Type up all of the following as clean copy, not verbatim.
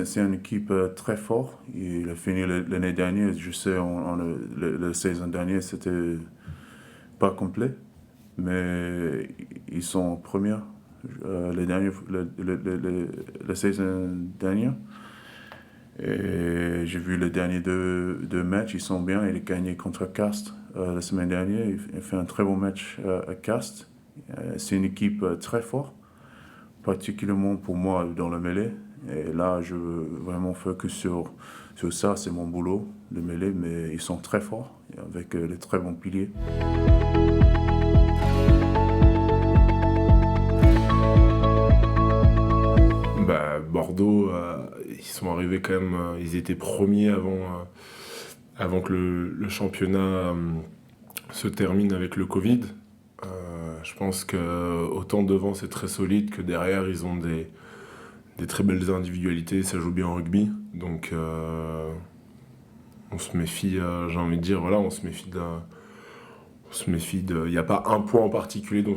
c'est une équipe très forte. Il a fini l'année dernière, je sais, la saison dernière, c'était pas complet, mais ils sont premiers la saison dernière. Et j'ai vu les derniers deux matchs, ils sont bien. Il a gagné contre Cast la semaine dernière. Il a fait un très bon match à Cast. C'est une équipe très forte, particulièrement pour moi dans le mêlée. Et là, je veux vraiment focus sur ça, c'est mon boulot, le mêlée, mais ils sont très forts, avec les très bons piliers. Bordeaux, ils sont arrivés quand même, ils étaient premiers avant que le championnat se termine avec le Covid. Je pense que autant devant c'est très solide que derrière ils ont des très belles individualités, ça joue bien au rugby. Donc on se méfie, j'ai envie de dire, voilà, on se méfie il n'y a pas un point en particulier dont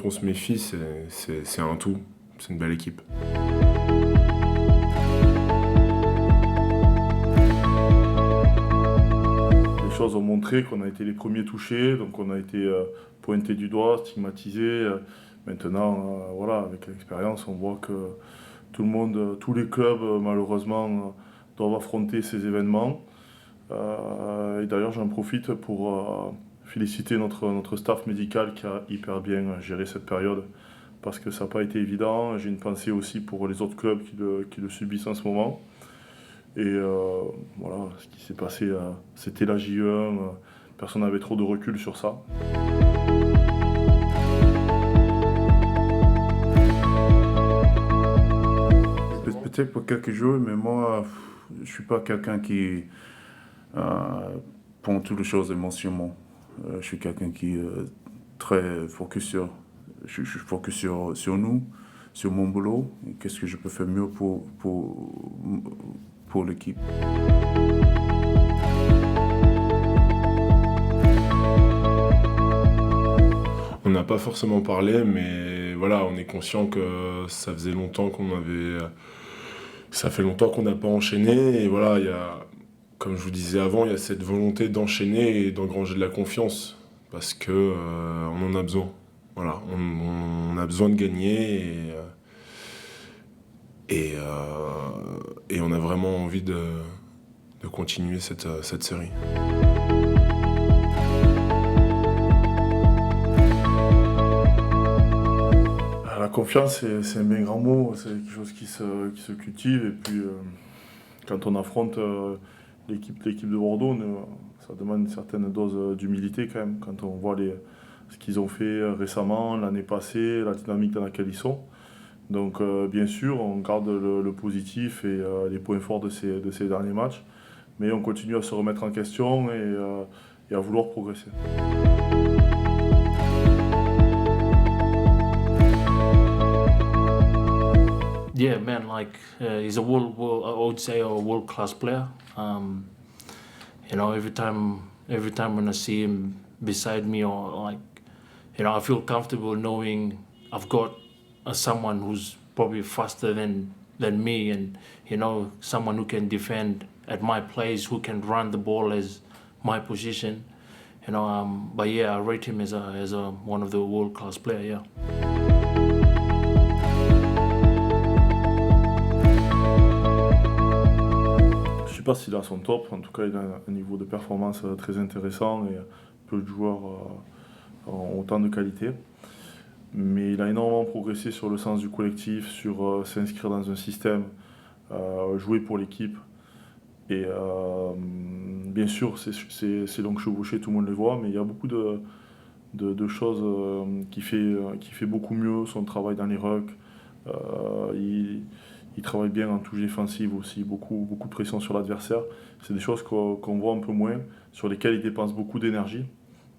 on se méfie, c'est un tout, c'est une belle équipe. Les choses ont montré qu'on a été les premiers touchés, donc on a été pointé du doigt, stigmatisé. Maintenant, voilà, avec l'expérience, on voit que tout le monde, tous les clubs, malheureusement, doivent affronter ces événements. Et d'ailleurs, j'en profite pour féliciter notre staff médical qui a hyper bien géré cette période, parce que ça n'a pas été évident. J'ai une pensée aussi pour les autres clubs qui le subissent en ce moment. Et voilà, ce qui s'est passé, c'était la J1, personne n'avait trop de recul sur ça. Peut-être pour quelques jours, mais moi, je ne suis pas quelqu'un qui prend toutes les choses émotionnellement. Je suis quelqu'un qui est très focus je suis focus sur nous, sur mon boulot, et qu'est-ce que je peux faire mieux pour l'équipe. On n'a pas forcément parlé, mais voilà, on est conscient que ça faisait longtemps ça fait longtemps qu'on n'a pas enchaîné, et voilà, comme je vous disais avant, il y a cette volonté d'enchaîner et d'engranger de la confiance, parce que on en a besoin. Voilà, on a besoin de gagner, et on a vraiment envie de continuer cette série. La confiance, c'est un bien grand mot, c'est quelque chose qui se cultive. Et puis, quand on affronte l'équipe de Bordeaux, ça demande une certaine dose d'humilité quand même. Quand on voit ce qu'ils ont fait récemment, l'année passée, la dynamique dans laquelle ils sont. Donc, bien sûr, on garde le positif et les points forts de ces derniers matchs. Mais on continue à se remettre en question et à vouloir progresser. Yeah, man, he's a I would say a world-class player. Every time when I see him beside me, or I feel comfortable knowing I've got someone who's probably faster than me, and someone who can defend at my place, who can run the ball as my position. But yeah, I rate him as one of the world-class player. Yeah. Je ne sais pas s'il a son top, en tout cas il a un niveau de performance très intéressant et peu de joueurs ont autant de qualité. Mais il a énormément progressé sur le sens du collectif, sur s'inscrire dans un système, jouer pour l'équipe. Et bien sûr, c'est donc chevauché, tout le monde le voit, mais il y a beaucoup de choses qui fait beaucoup mieux son travail dans les rucks. Il travaille bien en touche défensive aussi, beaucoup de pression sur l'adversaire. C'est des choses qu'on voit un peu moins, sur lesquelles il dépense beaucoup d'énergie.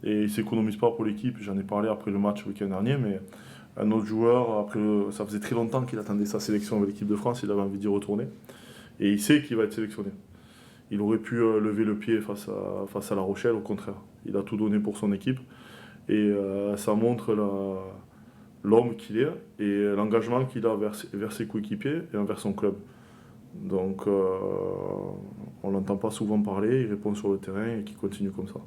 Et il ne s'économise pas pour l'équipe. J'en ai parlé après le match le week-end dernier, mais un autre joueur, ça faisait très longtemps qu'il attendait sa sélection avec l'équipe de France, il avait envie d'y retourner. Et il sait qu'il va être sélectionné. Il aurait pu lever le pied face à La Rochelle, au contraire. Il a tout donné pour son équipe. Et ça montre l'homme qu'il est et l'engagement qu'il a vers ses coéquipiers et envers son club. Donc on l'entend pas souvent parler, il répond sur le terrain et qu'il continue comme ça.